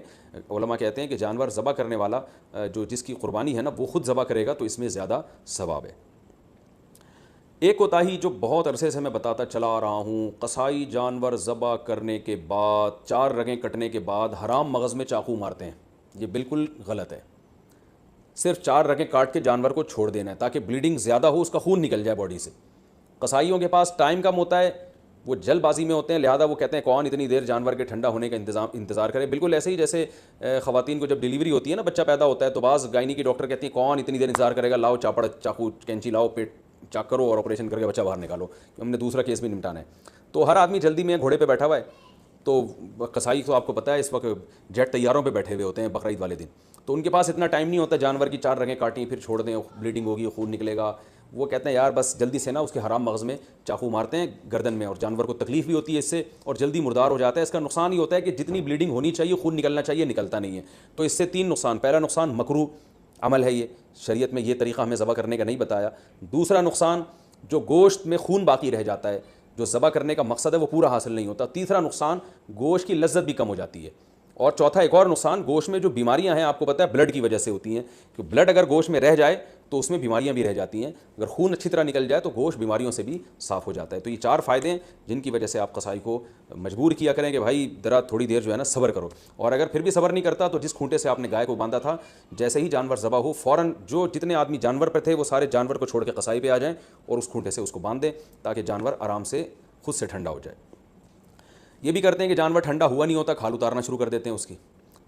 علماء کہتے ہیں کہ جانور ذبح کرنے والا جو جس کی قربانی ہے نا وہ خود ذبح کرے گا تو اس میں زیادہ ثواب ہے. ایک کوتاہی جو بہت عرصے سے میں بتاتا چلا آ رہا ہوں، قصائی جانور ذبح کرنے کے بعد 4 رگیں کٹنے کے بعد حرام مغز میں چاقو مارتے ہیں. یہ بالکل غلط ہے. صرف 4 رگیں کاٹ کے جانور کو چھوڑ دینا ہے تاکہ بلیڈنگ زیادہ ہو، اس کا خون نکل جائے باڈی سے. قصائیوں کے پاس ٹائم کم ہوتا ہے، وہ جلد بازی میں ہوتے ہیں، لہذا وہ کہتے ہیں کون اتنی دیر جانور کے ٹھنڈا ہونے کا انتظار کرے. بالکل ایسے ہی جیسے خواتین کو جب ڈیلیوری ہوتی ہے نا، بچہ پیدا ہوتا ہے تو بعض گائنی کی ڈاکٹر کہتی ہیں کون اتنی دیر انتظار کرے گا، لاؤ چاپڑ، چاقو، کینچی لاؤ، پیٹ چاک کرو اور آپریشن کر کے بچہ باہر نکالو، ہم نے دوسرا کیس بھی نمٹانا ہے. تو ہر آدمی جلدی میں گھوڑے پہ بیٹھا ہوا ہے. تو قصائی تو آپ کو پتہ ہے اس وقت جیٹ طیاروں پہ بیٹھے ہوئے ہوتے ہیں بقرعید والے دن. تو ان کے پاس اتنا ٹائم نہیں ہوتا جانور کی 4 رگیں کاٹیں پھر چھوڑ دیں، بلیڈنگ ہوگی، خون نکلے گا. وہ کہتے ہیں یار بس جلدی سے نا اس کے حرام مغز میں چاقو مارتے ہیں گردن میں، اور جانور کو تکلیف بھی ہوتی ہے اس سے اور جلدی مردار ہو جاتا ہے. اس کا نقصان یہ ہوتا ہے کہ جتنی بلیڈنگ ہونی چاہیے، خون نکلنا چاہیے، نکلتا نہیں ہے. تو اس سے 3 نقصان. پہلا نقصان مکروہ عمل ہے، یہ شریعت میں یہ طریقہ ہمیں ذبح کرنے کا نہیں بتایا. دوسرا نقصان جو گوشت میں خون باقی رہ جاتا ہے، جو ذبح کرنے کا مقصد ہے وہ پورا حاصل نہیں ہوتا. تیسرا نقصان گوشت کی لذت بھی کم ہو جاتی ہے. اور چوتھا ایک اور نقصان، گوشت میں جو بیماریاں ہیں آپ کو پتہ ہے بلڈ کی وجہ سے ہوتی ہیں، کہ بلڈ اگر گوشت میں رہ جائے تو اس میں بیماریاں بھی رہ جاتی ہیں. اگر خون اچھی طرح نکل جائے تو گوشت بیماریوں سے بھی صاف ہو جاتا ہے. تو یہ 4 فائدے ہیں جن کی وجہ سے آپ قصائی کو مجبور کیا کریں کہ بھائی ذرا تھوڑی دیر جو ہے نا صبر کرو. اور اگر پھر بھی صبر نہیں کرتا تو جس کھونٹے سے آپ نے گائے کو باندھا تھا، جیسے ہی جانور ذبح ہو فوراً جو جتنے آدمی جانور پہ تھے وہ سارے جانور کو چھوڑ کے قصائی پہ آ جائیں اور اس کھونٹے سے اس کو باندھ دیں تاکہ جانور آرام سے خود سے ٹھنڈا ہو جائے. یہ بھی کرتے ہیں کہ جانور ٹھنڈا ہوا نہیں ہوتا کھال اتارنا شروع کر دیتے ہیں اس کی،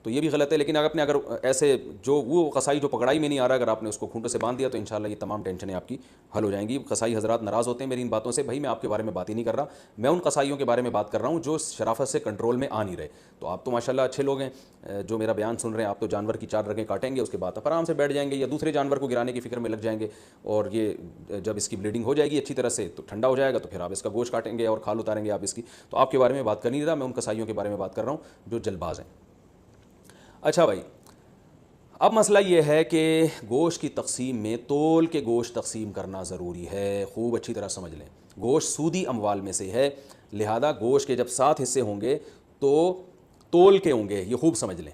تو یہ بھی غلط ہے. لیکن اگر ایسے جو وہ قصائی جو پکڑائی میں نہیں آ رہا، اگر آپ نے اس کو کھونٹے سے باندھ دیا تو انشاءاللہ یہ تمام ٹینشنیں آپ کی حل ہو جائیں گی. قصائی حضرات ناراض ہوتے ہیں میری ان باتوں سے. بھائی میں آپ کے بارے میں بات ہی نہیں کر رہا، میں ان قصائیوں کے بارے میں بات کر رہا ہوں جو شرافت سے کنٹرول میں آ نہیں رہے. تو آپ تو ماشاءاللہ اچھے لوگ ہیں جو میرا بیان سن رہے ہیں. آپ تو جانور کی 4 رگیں کاٹیں گے، اس کے بعد آپ آرام سے بیٹھ جائیں گے یا دوسرے جانور کو گرانے کی فکر میں لگ جائیں گے، اور یہ جب اس کی بلیڈنگ ہو جائے گی اچھی طرح سے تو ٹھنڈا ہو جائے گا تو پھر آپ اس کا گوشت کاٹیں گے اور کھال اتاریں گے آپ اس کی. تو آپ کے بارے میں بات کر نہیں رہا، میں ان قصائیوں کے بارے میں بات کر رہا ہوں جو جلد باز ہیں. اچھا بھائی، اب مسئلہ یہ ہے کہ گوشت کی تقسیم میں تول کے گوشت تقسیم کرنا ضروری ہے. خوب اچھی طرح سمجھ لیں، گوشت سودی اموال میں سے ہے، لہذا گوشت کے جب 7 حصے ہوں گے تو تول کے ہوں گے. یہ خوب سمجھ لیں.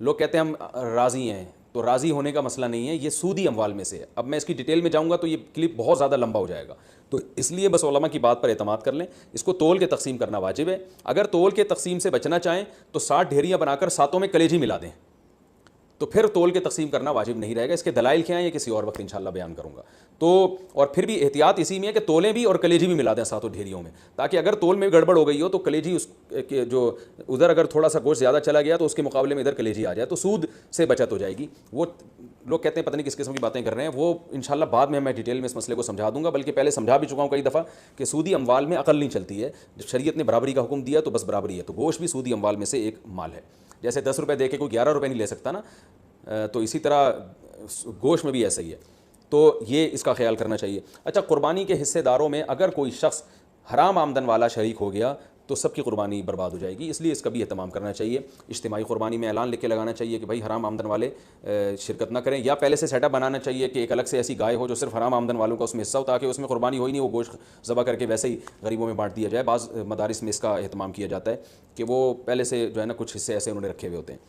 لوگ کہتے ہیں ہم راضی ہیں، تو راضی ہونے کا مسئلہ نہیں ہے، یہ سودی اموال میں سے ہے. اب میں اس کی ڈیٹیل میں جاؤں گا تو یہ کلپ بہت زیادہ لمبا ہو جائے گا، تو اس لیے بس علماء کی بات پر اعتماد کر لیں. اس کو تول کے تقسیم کرنا واجب ہے. اگر تول کے تقسیم سے بچنا چاہیں تو 60 ڈھیریاں بنا کر 7 میں کلیجی ملا دیں، تو پھر تول کے تقسیم کرنا واجب نہیں رہے گا. اس کے دلائل کیا ہیں یہ کسی اور وقت انشاءاللہ بیان کروں گا. تو اور پھر بھی احتیاط اسی میں ہے کہ تولیں بھی اور کلیجی بھی ملا دیں 7 ڈھیریوں میں، تاکہ اگر تول میں گڑبڑ ہو گئی ہو تو کلیجی اس کے جو ادھر اگر تھوڑا سا گوشت زیادہ چلا گیا تو اس کے مقابلے میں ادھر کلیجی آ جائے تو سود سے بچت ہو جائے گی. وہ لوگ کہتے ہیں پتہ نہیں کس قسم کی باتیں کر رہے ہیں، وہ انشاءاللہ بعد میں ڈیٹیل میں اس مسئلے کو سمجھا دوں گا، بلکہ پہلے سمجھا بھی چکا ہوں کئی دفعہ کہ سودی اموال میں عقل نہیں چلتی ہے. جب شریعت نے برابری کا حکم دیا تو بس برابری ہے. تو گوشت بھی سودی اموال میں سے ایک مال ہے. جیسے 10 روپے دے کے کوئی 11 روپے نہیں لے سکتا نا، تو اسی طرح گوشت میں بھی ایسا ہی ہے. تو یہ اس کا خیال کرنا چاہیے. اچھا، قربانی کے حصے داروں میں اگر کوئی شخص حرام آمدن والا شریک ہو گیا تو سب کی قربانی برباد ہو جائے گی. اس لیے اس کا بھی اہتمام کرنا چاہیے. اجتماعی قربانی میں اعلان لکھ کے لگانا چاہیے کہ بھائی حرام آمدن والے شرکت نہ کریں, یا پہلے سے سیٹ اپ بنانا چاہیے کہ ایک الگ سے ایسی گائے ہو جو صرف حرام آمدن والوں کا اس میں حصہ ہو, تاکہ اس میں قربانی ہو ہی نہیں, وہ گوشت ذبح کر کے ویسے ہی غریبوں میں بانٹ دیا جائے. بعض مدارس میں اس کا اہتمام کیا جاتا ہے کہ وہ پہلے سے جو ہے نا کچھ حصے ایسے انہوں نے رکھے ہوئے ہوتے ہیں.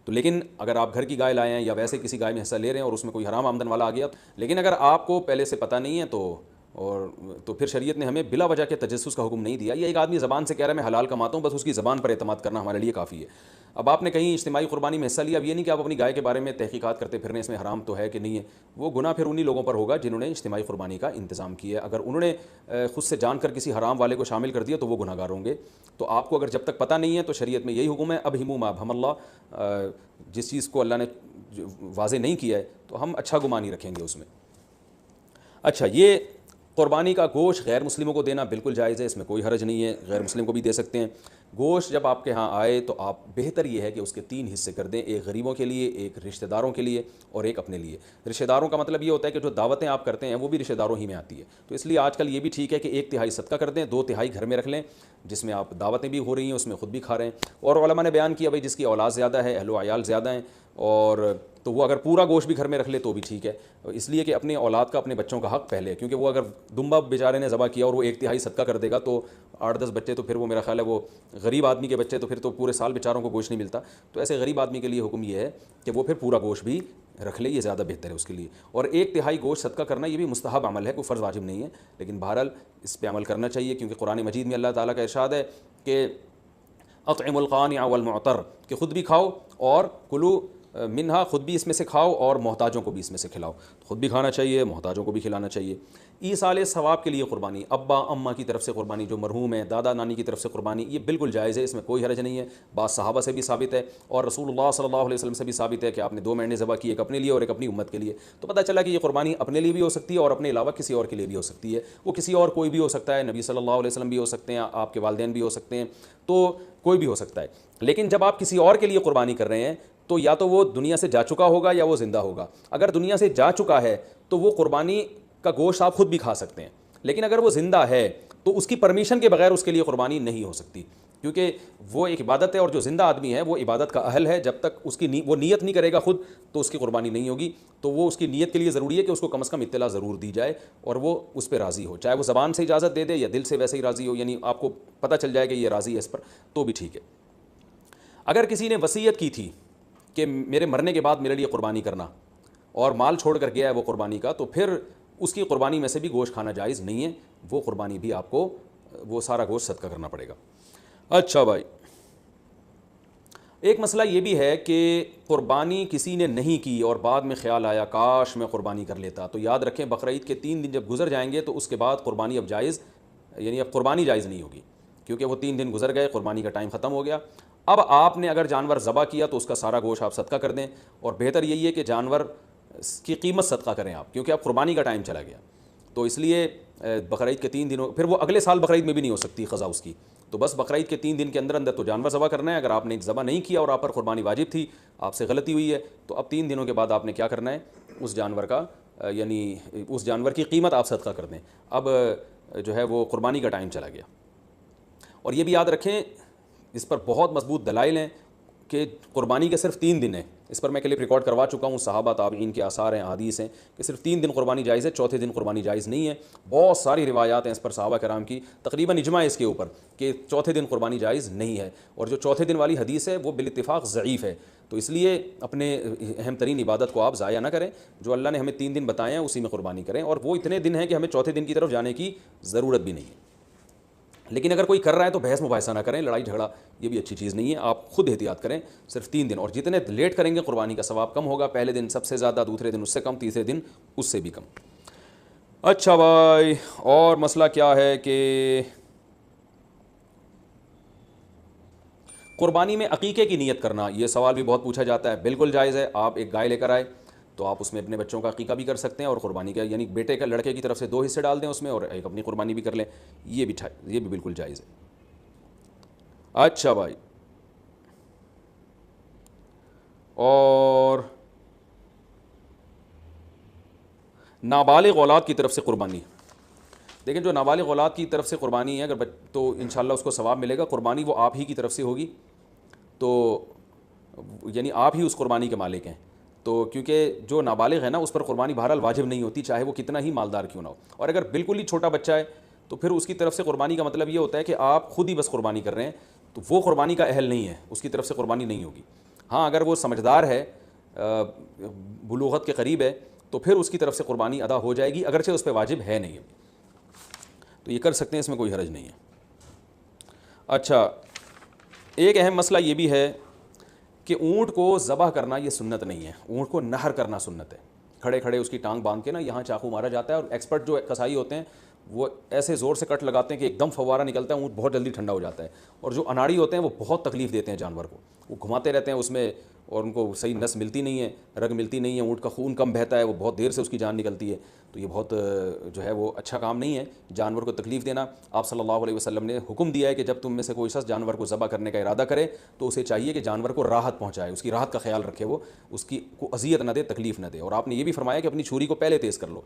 تو لیکن اگر آپ گھر کی گائے لائے ہیں یا ویسے کسی گائے میں حصہ لے رہے ہیں اور اس میں کوئی حرام آمدن والا آ گیا, لیکن اگر آپ کو پہلے سے پتہ نہیں ہے تو پھر شریعت نے ہمیں بلا وجہ کے تجسس کا حکم نہیں دیا. یہ ایک آدمی زبان سے کہہ رہا ہے میں حلال کماتا ہوں, بس اس کی زبان پر اعتماد کرنا ہمارے لیے کافی ہے. اب آپ نے کہیں اجتماعی قربانی میں حصہ لیا, اب یہ نہیں کہ آپ اپنی گائے کے بارے میں تحقیقات کرتے پھرنے اس میں حرام تو ہے کہ نہیں ہے. وہ گناہ پھر انہی لوگوں پر ہوگا جنہوں نے اجتماعی قربانی کا انتظام کیا ہے. اگر انہوں نے خود سے جان کر کسی حرام والے کو شامل کر دیا تو وہ گناہ گار ہوں گے. تو آپ کو اگر جب تک پتہ نہیں ہے تو شریعت میں یہی حکم ہے, اب ہمو ما ابہم اللہ, جس چیز کو اللہ نے واضح نہیں کیا ہے تو ہم اچھا گمان ہی رکھیں گے اس میں. اچھا, یہ قربانی کا گوشت غیر مسلموں کو دینا بالکل جائز ہے, اس میں کوئی حرج نہیں ہے, غیر مسلم کو بھی دے سکتے ہیں. گوشت جب آپ کے ہاں آئے تو آپ بہتر یہ ہے کہ اس کے 3 حصے کر دیں, ایک غریبوں کے لیے, ایک رشتہ داروں کے لیے اور ایک اپنے لیے. رشتہ داروں کا مطلب یہ ہوتا ہے کہ جو دعوتیں آپ کرتے ہیں وہ بھی رشتہ داروں ہی میں آتی ہے, تو اس لیے آج کل یہ بھی ٹھیک ہے کہ 1/3 صدقہ کر دیں, 2/3 گھر میں رکھ لیں جس میں آپ دعوتیں بھی ہو رہی ہیں, اس میں خود بھی کھا رہے ہیں. اور علماء نے بیان کیا بھائی جس کی اولاد زیادہ ہے, اہل و عیال زیادہ ہیں, اور تو وہ اگر پورا گوشت بھی گھر میں رکھ لے تو بھی ٹھیک ہے, اس لیے کہ اپنے اولاد کا, اپنے بچوں کا حق پہلے ہے. کیونکہ وہ اگر دمبا بیچارے نے ذبح کیا اور وہ 1/3 صدقہ کر دے گا تو 8-10 بچے, تو پھر وہ میرا خیال ہے وہ غریب آدمی کے بچے, تو پھر تو پورے سال بیچاروں کو گوشت نہیں ملتا. تو ایسے غریب آدمی کے لیے حکم یہ ہے کہ وہ پھر پورا گوشت بھی رکھ لے, یہ زیادہ بہتر ہے اس کے لیے. اور 1/3 گوشت صدقہ کرنا یہ بھی مستحب عمل ہے, کوئی فرض واجب نہیں ہے, لیکن بہرحال اس پہ عمل کرنا چاہیے. کیونکہ قرآن مجید میں اللہ تعالیٰ کا ارشاد ہے کہ اطعم القانع والمعتر, کہ خود بھی کھاؤ اور کلو منہا, خود بھی اس میں سے کھاؤ اور محتاجوں کو بھی اس میں سے کھلاؤ. خود بھی کھانا چاہیے, محتاجوں کو بھی کھلانا چاہیے. ایصال ثواب کے لیے قربانی, ابا اماں کی طرف سے قربانی, جو مرحوم ہے, دادا نانی کی طرف سے قربانی, یہ بالکل جائز ہے, اس میں کوئی حرج نہیں ہے. بعض صحابہ سے بھی ثابت ہے اور رسول اللہ صلی اللہ علیہ وسلم سے بھی ثابت ہے کہ آپ نے 2 مینڈے ذبح کی, ایک اپنے لیے اور ایک اپنی امت کے لیے. تو پتہ چلا کہ یہ قربانی اپنے لیے بھی ہو سکتی ہے اور اپنے علاوہ کسی اور کے لیے بھی ہو سکتی ہے. وہ کسی اور کوئی بھی ہو سکتا ہے, نبی صلی اللہ علیہ وسلم بھی ہو سکتے ہیں, آپ کے والدین بھی ہو سکتے ہیں, تو کوئی بھی ہو سکتا ہے. لیکن جب آپ کسی اور کے لیے قربانی کر رہے ہیں تو یا تو وہ دنیا سے جا چکا ہوگا یا وہ زندہ ہوگا. اگر دنیا سے جا چکا ہے تو وہ قربانی کا گوشت آپ خود بھی کھا سکتے ہیں, لیکن اگر وہ زندہ ہے تو اس کی پرمیشن کے بغیر اس کے لیے قربانی نہیں ہو سکتی, کیونکہ وہ ایک عبادت ہے, اور جو زندہ آدمی ہے وہ عبادت کا اہل ہے. جب تک اس کی وہ نیت نہیں کرے گا خود تو اس کی قربانی نہیں ہوگی. تو وہ اس کی نیت کے لیے ضروری ہے کہ اس کو کم از کم اطلاع ضرور دی جائے اور وہ اس پہ راضی ہو, چاہے وہ زبان سے اجازت دے دے یا دل سے ویسے ہی راضی ہو, یعنی آپ کو پتہ چل جائے کہ یہ راضی ہے اس پر, تو بھی ٹھیک ہے. اگر کسی نے وصیت کی تھی کہ میرے مرنے کے بعد میرے لیے قربانی کرنا اور مال چھوڑ کر گیا ہے وہ قربانی کا, تو پھر اس کی قربانی میں سے بھی گوشت کھانا جائز نہیں ہے. وہ قربانی بھی آپ کو وہ سارا گوشت صدقہ کرنا پڑے گا. اچھا بھائی, ایک مسئلہ یہ بھی ہے کہ قربانی کسی نے نہیں کی اور بعد میں خیال آیا کاش میں قربانی کر لیتا, تو یاد رکھیں بقرعید کے 3 دن جب گزر جائیں گے تو اس کے بعد قربانی اب جائز, یعنی اب قربانی جائز نہیں ہوگی, کیونکہ وہ 3 دن گزر گئے, قربانی کا ٹائم ختم ہو گیا. اب آپ نے اگر جانور ذبح کیا تو اس کا سارا گوشت آپ صدقہ کر دیں, اور بہتر یہی ہے کہ جانور کی قیمت صدقہ کریں آپ, کیونکہ اب قربانی کا ٹائم چلا گیا. تو اس لیے بقرعید کے 3 دنوں, پھر وہ اگلے سال بقرعید میں بھی نہیں ہو سکتی قضا اس کی, تو بس بقرعید کے 3 دن کے اندر اندر تو جانور ذبح کرنا ہے. اگر آپ نے ذبح نہیں کیا اور آپ پر قربانی واجب تھی, آپ سے غلطی ہوئی ہے, تو اب 3 دنوں کے بعد آپ نے کیا کرنا ہے, اس جانور کا یعنی اس جانور کی قیمت آپ صدقہ کر دیں. اب جو ہے وہ قربانی کا ٹائم چلا گیا. اور یہ بھی یاد رکھیں اس پر بہت مضبوط دلائل ہیں کہ قربانی کے صرف 3 دن ہیں. اس پر میں کلپ ریکارڈ کروا چکا ہوں, صحابہ تابعین کے آثار ہیں, احادیث ہیں کہ صرف 3 دن قربانی جائز ہے, چوتھے دن قربانی جائز نہیں ہے. بہت ساری روایات ہیں اس پر صحابہ کرام کی, تقریباً اجماع ہے اس کے اوپر کہ چوتھے دن قربانی جائز نہیں ہے. اور جو چوتھے دن والی حدیث ہے وہ بالاتفاق ضعیف ہے. تو اس لیے اپنے اہم ترین عبادت کو آپ ضائع نہ کریں, جو اللہ نے ہمیں 3 دن بتائے ہیں اسی میں قربانی کریں, اور وہ اتنے دن ہیں کہ ہمیں چوتھے دن کی طرف جانے کی ضرورت بھی نہیں ہے. لیکن اگر کوئی کر رہا ہے تو بحث مباحثہ نہ کریں, لڑائی جھگڑا یہ بھی اچھی چیز نہیں ہے. آپ خود احتیاط کریں, صرف 3 دن, اور جتنے لیٹ کریں گے قربانی کا ثواب کم ہوگا. پہلے دن سب سے زیادہ, دوسرے دن اس سے کم, تیسرے دن اس سے بھی کم. اچھا بھائی, اور مسئلہ کیا ہے کہ قربانی میں عقیقے کی نیت کرنا, یہ سوال بھی بہت پوچھا جاتا ہے. بالکل جائز ہے. آپ ایک گائے لے کر آئے تو آپ اس میں اپنے بچوں کا عقیقہ بھی کر سکتے ہیں, اور قربانی کا یعنی بیٹے کا, لڑکے کی طرف سے 2 حصے ڈال دیں اس میں, اور ایک اپنی قربانی بھی کر لیں. یہ بھی بالکل جائز ہے. اچھا بھائی, اور نابالغ اولاد کی طرف سے قربانی, لیکن جو نابالغ اولاد کی طرف سے قربانی ہے اگر تو انشاءاللہ اس کو ثواب ملے گا. قربانی وہ آپ ہی کی طرف سے ہوگی, تو یعنی آپ ہی اس قربانی کے مالک ہیں. تو کیونکہ جو نابالغ ہے نا اس پر قربانی بہرحال واجب نہیں ہوتی, چاہے وہ کتنا ہی مالدار کیوں نہ ہو. اور اگر بالکل ہی چھوٹا بچہ ہے تو پھر اس کی طرف سے قربانی کا مطلب یہ ہوتا ہے کہ آپ خود ہی بس قربانی کر رہے ہیں, تو وہ قربانی کا اہل نہیں ہے, اس کی طرف سے قربانی نہیں ہوگی. ہاں اگر وہ سمجھدار ہے, بلوغت کے قریب ہے, تو پھر اس کی طرف سے قربانی ادا ہو جائے گی, اگرچہ اس پہ واجب ہے نہیں. تو یہ کر سکتے ہیں, اس میں کوئی حرج نہیں ہے. اچھا, ایک اہم مسئلہ یہ بھی ہے کہ اونٹ کو ذبح کرنا یہ سنت نہیں ہے, اونٹ کو نہر کرنا سنت ہے. کھڑے کھڑے اس کی ٹانگ باندھ کے نا یہاں چاقو مارا جاتا ہے, اور ایکسپرٹ جو کسائی ہوتے ہیں وہ ایسے زور سے کٹ لگاتے ہیں کہ ایک دم فوارہ نکلتا ہے, اونٹ بہت جلدی ٹھنڈا ہو جاتا ہے. اور جو اناڑی ہوتے ہیں وہ بہت تکلیف دیتے ہیں جانور کو, وہ گھماتے رہتے ہیں اس میں, اور ان کو صحیح نس ملتی نہیں ہے, رگ ملتی نہیں ہے, اونٹ کا خون کم بہتا ہے, وہ بہت دیر سے اس کی جان نکلتی ہے. تو یہ بہت جو ہے وہ اچھا کام نہیں ہے جانور کو تکلیف دینا. آپ صلی اللہ علیہ وسلم نے حکم دیا ہے کہ جب تم میں سے کوئی شخص جانور کو ذبح کرنے کا ارادہ کرے تو اسے چاہیے کہ جانور کو راحت پہنچائے, اس کی راحت کا خیال رکھے, وہ اس کی کو اذیت نہ دے, تکلیف نہ دے. اور آپ نے یہ بھی فرمایا کہ اپنی چھری کو پہلے تیز کر لو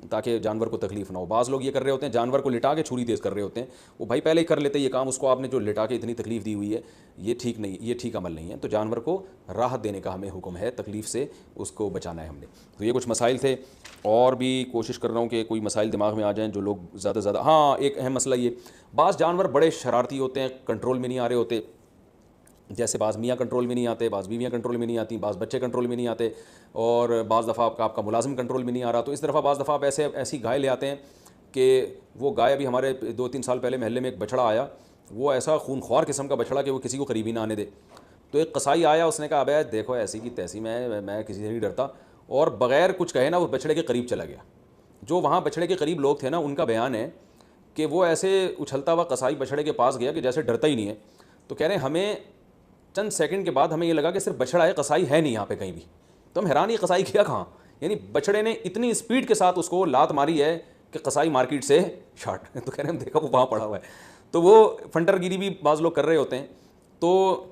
تاکہ جانور کو تکلیف نہ ہو. بعض لوگ یہ کر رہے ہوتے ہیں, جانور کو لٹا کے چھری تیز کر رہے ہوتے ہیں, وہ بھائی پہلے ہی کر لیتے یہ کام, اس کو آپ نے جو لٹا کے اتنی تکلیف دی ہوئی ہے یہ ٹھیک نہیں, یہ ٹھیک عمل نہیں ہے. تو جانور کو راحت دینے کا ہمیں حکم ہے, تکلیف سے اس کو بچانا ہے ہم نے. تو یہ کچھ مسائل تھے, اور بھی کوشش کر رہا ہوں کہ کوئی مسائل دماغ میں آ جائیں جو لوگ زیادہ زیادہ. ہاں ایک اہم مسئلہ یہ, بعض جانور بڑے شرارتی ہوتے ہیں, کنٹرول میں نہیں آ رہے ہوتے, جیسے بعض میاں کنٹرول میں نہیں آتے, بعض بیویاں کنٹرول میں نہیں آتی, بعض بچے کنٹرول میں نہیں آتے, اور بعض دفعہ آپ کا ملازم کنٹرول میں نہیں آ رہا. تو اس طرح بعض دفعہ آپ ایسی گائے لے آتے ہیں کہ وہ گائے, ابھی ہمارے 2-3 سال پہلے محلے میں ایک بچڑا آیا, وہ ایسا خون خوار قسم کا بچڑا کہ وہ کسی کو قریبی نہ آنے دے. تو ایک قصائی آیا, اس نے کہا ابے دیکھو ایسی کی تیسی, میں کسی سے نہیں ڈرتا, اور بغیر کچھ کہے نا وہ بچڑے کے قریب چلا گیا. جو وہاں بچڑے کے قریب لوگ تھے نا, ان کا بیان ہے کہ وہ ایسے اچھلتا ہوا قصائی بچڑے کے پاس گیا کہ جیسے ڈرتا ہی نہیں ہے. تو کہہ رہے ہیں ہمیں چند سیکنڈ کے بعد ہمیں یہ لگا کہ صرف بچڑا ہے, قصائی ہے نہیں یہاں پہ کہیں بھی. تو ہم حیران, یہ قصائی کیا کہاں, یعنی بچڑے نے اتنی اسپیڈ کے ساتھ اس کو لات ماری ہے کہ قصائی مارکیٹ سے شارٹ. تو کہہ رہے ہیں ہم دیکھا وہ وہاں پڑا ہوا ہے. تو وہ فنٹر گیری بھی بعض لوگ کر رہے ہوتے ہیں. تو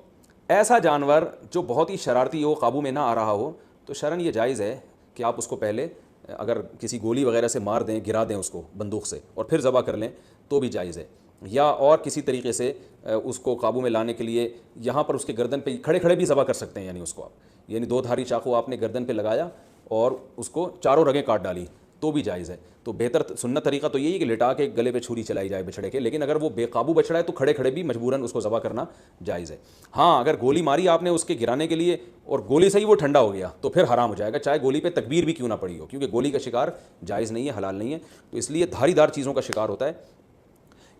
ایسا جانور جو بہت ہی شرارتی ہو, قابو میں نہ آ رہا ہو, تو شرعاً یہ جائز ہے کہ آپ اس کو پہلے اگر کسی گولی وغیرہ سے مار دیں, گرا دیں اس کو بندوق سے, اور پھر ذبح کر لیں تو بھی جائز ہے. یا اور کسی طریقے سے اس کو قابو میں لانے کے لیے یہاں پر اس کے گردن پہ کھڑے کھڑے بھی ذبح کر سکتے ہیں. یعنی اس کو آپ, یعنی 2 دھاری چاقو آپ نے گردن پہ لگایا اور اس کو چاروں رگیں کاٹ ڈالی تو بھی جائز ہے. تو بہتر سنت طریقہ تو یہی ہے کہ لٹا کے گلے پہ چھری چلائی جائے بچڑے کے, لیکن اگر وہ بے قابو بچڑا ہے تو کھڑے کھڑے بھی مجبوراً اس کو ذبح کرنا جائز ہے. ہاں اگر گولی ماری آپ نے اس کے گرانے کے لیے اور گولی سے ہی وہ ٹھنڈا ہو گیا تو پھر حرام ہو جائے گا, چاہے گولی پہ تکبیر بھی کیوں نہ پڑی ہو, کیونکہ گولی کا شکار جائز نہیں ہے, حلال نہیں ہے. تو اس لیے دھاری دار چیزوں کا شکار ہوتا ہے.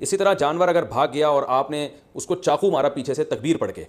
اسی طرح جانور اگر بھاگ گیا اور آپ نے اس کو چاقو مارا پیچھے سے تکبیر پڑھ کے,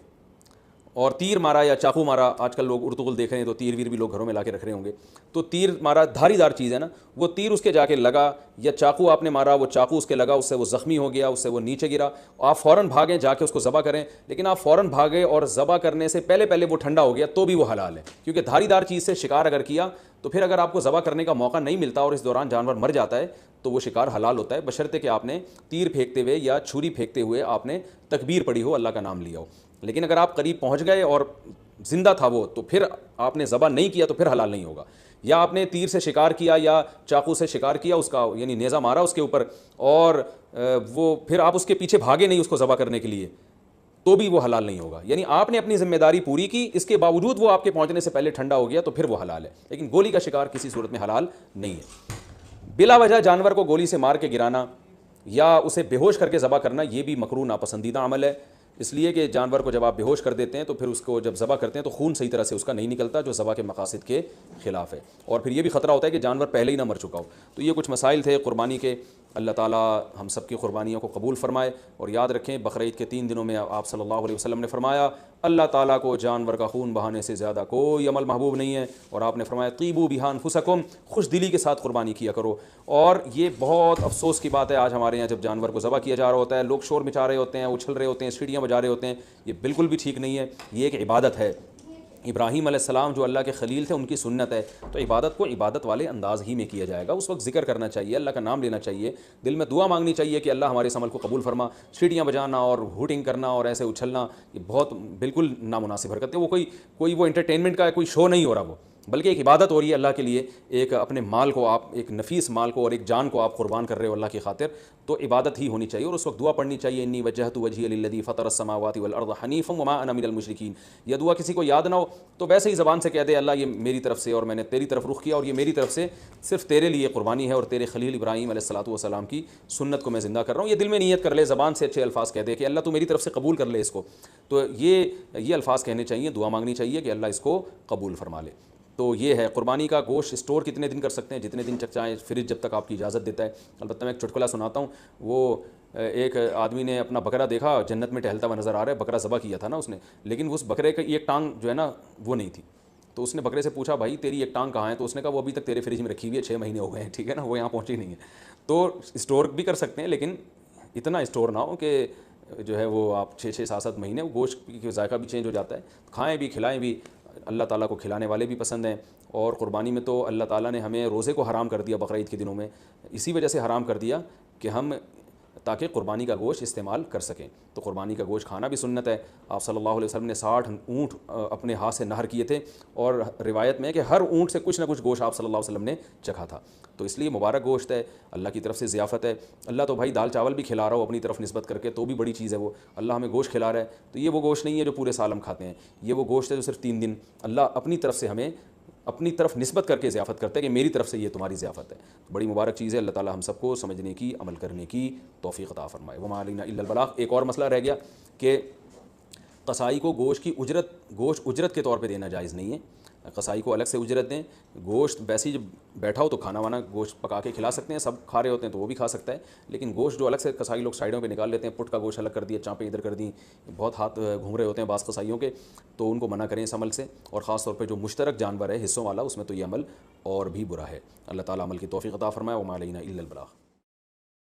اور تیر مارا یا چاقو مارا, آج کل لوگ ارطغرل دیکھ رہے ہیں تو تیر ویر بھی لوگ گھروں میں لا کے رکھ رہے ہوں گے, تو تیر مارا, دھاری دار چیز ہے نا, وہ تیر اس کے جا کے لگا, یا چاقو آپ نے مارا, وہ چاقو اس کے لگا, اس سے وہ زخمی ہو گیا, اس سے وہ نیچے گرا, آپ فوراً بھاگیں جا کے اس کو ذبح کریں. لیکن آپ فوراً بھاگے اور ذبح کرنے سے پہلے وہ ٹھنڈا ہو گیا تو بھی وہ حلال ہے, کیونکہ دھاری دار چیز سے شکار اگر کیا تو پھر اگر آپ کو ذبح کرنے کا موقع نہیں ملتا اور اس دوران جانور مر جاتا ہے تو وہ شکار حلال ہوتا ہے, بشرطے کہ آپ نے تیر پھینکتے ہوئے یا چھری پھینکتے ہوئے آپ نے تکبیر پڑھی ہو, اللہ کا نام لیا ہو. لیکن اگر آپ قریب پہنچ گئے اور زندہ تھا وہ, تو پھر آپ نے ذبح نہیں کیا تو پھر حلال نہیں ہوگا. یا آپ نے تیر سے شکار کیا یا چاقو سے شکار کیا, اس کا یعنی نیزہ مارا اس کے اوپر, اور وہ پھر آپ اس کے پیچھے بھاگے نہیں اس کو ذبح کرنے کے لیے, تو بھی وہ حلال نہیں ہوگا. یعنی آپ نے اپنی ذمہ داری پوری کی, اس کے باوجود وہ آپ کے پہنچنے سے پہلے ٹھنڈا ہو گیا تو پھر وہ حلال ہے. لیکن گولی کا شکار کسی صورت میں حلال نہیں ہے. بلا وجہ جانور کو گولی سے مار کے گرانا یا اسے بے ہوش کر کے ذبح کرنا یہ بھی مکروہ ناپسندیدہ عمل ہے, اس لیے کہ جانور کو جب آپ بے ہوش کر دیتے ہیں تو پھر اس کو جب ذبح کرتے ہیں تو خون صحیح طرح سے اس کا نہیں نکلتا, جو ذبح کے مقاصد کے خلاف ہے, اور پھر یہ بھی خطرہ ہوتا ہے کہ جانور پہلے ہی نہ مر چکا ہو. تو یہ کچھ مسائل تھے قربانی کے. اللہ تعالیٰ ہم سب کی قربانیوں کو قبول فرمائے. اور یاد رکھیں بقرعید کے 3 دنوں میں آپ صلی اللہ علیہ وسلم نے فرمایا اللہ تعالیٰ کو جانور کا خون بہانے سے زیادہ کوئی عمل محبوب نہیں ہے, اور آپ نے فرمایا طیبوا بہا انفسکم, خوش دلی کے ساتھ قربانی کیا کرو. اور یہ بہت افسوس کی بات ہے آج ہمارے یہاں جب جانور کو ذبح کیا جا رہا ہوتا ہے لوگ شور مچا رہے ہوتے ہیں, اچھل رہے ہوتے ہیں, سیڑھیاں بجا رہے ہوتے ہیں. یہ بالکل بھی ٹھیک نہیں ہے. یہ ایک عبادت ہے. ابراہیم علیہ السلام جو اللہ کے خلیل تھے ان کی سنت ہے, تو عبادت کو عبادت والے انداز ہی میں کیا جائے گا. اس وقت ذکر کرنا چاہیے, اللہ کا نام لینا چاہیے, دل میں دعا مانگنی چاہیے کہ اللہ ہمارے اس عمل کو قبول فرما. سیٹیاں بجانا اور ہوٹنگ کرنا اور ایسے اچھلنا یہ بہت بالکل نامناسب حرکت ہے. وہ کوئی وہ انٹرٹینمنٹ کا کوئی شو نہیں ہو رہا, بلکہ ایک عبادت ہو رہی ہے اللہ کے لیے، ایک اپنے مال کو آپ، ایک نفیس مال کو اور ایک جان کو آپ قربان کر رہے ہو اللہ کی خاطر، تو عبادت ہی ہونی چاہیے. اور اس وقت دعا پڑھنی چاہیے، انی وجہت وجہی للذی فطر السماوات والارض حنیفا وما انا من المشرکین. یہ دعا کسی کو یاد نہ ہو تو ویسے ہی زبان سے کہہ دے اللہ یہ میری طرف سے، اور میں نے تیری طرف رخ کیا، اور یہ میری طرف سے صرف تیرے لیے قربانی ہے، اور تیرے خلیل ابراہیم علیہ الصلوۃ والسلام کی سنت کو میں زندہ کر رہا ہوں. یہ دل میں نیت کر لے، زبان سے اچھے الفاظ کہہ دے کہ اللہ تو میری طرف سے قبول کر لے اس کو. تو یہ الفاظ کہنے چاہیے، دعا مانگنی چاہیے کہ اللہ اس کو قبول فرما لے. تو یہ ہے قربانی کا گوشت اسٹور کتنے دن کر سکتے ہیں، جتنے دن تک چاہیں، فریج جب تک آپ کی اجازت دیتا ہے. البتہ میں ایک چٹکلا سناتا ہوں. وہ ایک آدمی نے اپنا بکرا دیکھا جنت میں ٹہلتا ہوا نظر آ رہا ہے، بکرا ذبح کیا تھا نا اس نے، لیکن اس بکرے کی ایک ٹانگ جو ہے نا وہ نہیں تھی. تو اس نے بکرے سے پوچھا بھائی تیری ایک ٹانگ کہاں ہے؟ تو اس نے کہا وہ ابھی تک تیرے فریج میں رکھی ہوئی ہے، 6 مہینے ہو گئے ہیں، ٹھیک ہے نا، وہ یہاں پہنچی نہیں ہے. تو اسٹور بھی کر سکتے ہیں، لیکن اتنا اسٹور نہ ہو کہ جو ہے وہ آپ 6 7 مہینے گوشت کی ذائقہ بھی چینج ہو جاتا ہے. کھائیں بھی کھلائیں بھی، اللہ تعالیٰ کو کھلانے والے بھی پسند ہیں. اور قربانی میں تو اللہ تعالیٰ نے ہمیں روزے کو حرام کر دیا بقرعید کے دنوں میں، اسی وجہ سے حرام کر دیا کہ ہم تاکہ قربانی کا گوشت استعمال کر سکیں. تو قربانی کا گوشت کھانا بھی سنت ہے. آپ صلی اللہ علیہ وسلم نے 60 اونٹ اپنے ہاتھ سے نہر کیے تھے، اور روایت میں ہے کہ ہر اونٹ سے کچھ نہ کچھ گوشت آپ صلی اللہ علیہ وسلم نے چکھا تھا. تو اس لیے مبارک گوشت ہے، اللہ کی طرف سے ضیافت ہے. اللہ تو بھائی دال چاول بھی کھلا رہا ہو اپنی طرف نسبت کر کے تو بھی بڑی چیز ہے وہ. اللہ ہمیں گوشت کھلا رہا ہے تو یہ وہ گوشت نہیں ہے جو پورے سال ہم کھاتے ہیں، یہ وہ گوشت ہے جو صرف 3 دن اللہ اپنی طرف سے ہمیں اپنی طرف نسبت کر کے ضیافت کرتا ہے کہ میری طرف سے یہ تمہاری ضیافت ہے. بڑی مبارک چیز ہے. اللہ تعالیٰ ہم سب کو سمجھنے کی، عمل کرنے کی توفیق عطا فرمائے. وما علینا الا البلاغ. ایک اور مسئلہ رہ گیا کہ قصائی کو گوشت کی اجرت کے طور پہ دینا جائز نہیں ہے. قصائی کو الگ سے اجرت دیں. گوشت ویسے ہی جب بیٹھا ہو تو کھانا وانا گوشت پکا کے کھلا سکتے ہیں، سب کھا رہے ہوتے ہیں تو وہ بھی کھا سکتا ہے. لیکن گوشت جو الگ سے قصائی لوگ سائڈوں پہ نکال لیتے ہیں، پٹ کا گوشت الگ کر دیا، چانپیں ادھر کر دیں، بہت ہاتھ گھوم رہے ہوتے ہیں بعض قصائیوں کے، تو ان کو منع کریں اس عمل سے. اور خاص طور پہ جو مشترک جانور ہے حصوں والا، اس میں تو یہ عمل اور بھی برا ہے. اللہ تعالیٰ عمل کی توفیق عطا فرمائے. وما علینا الا البلاغ.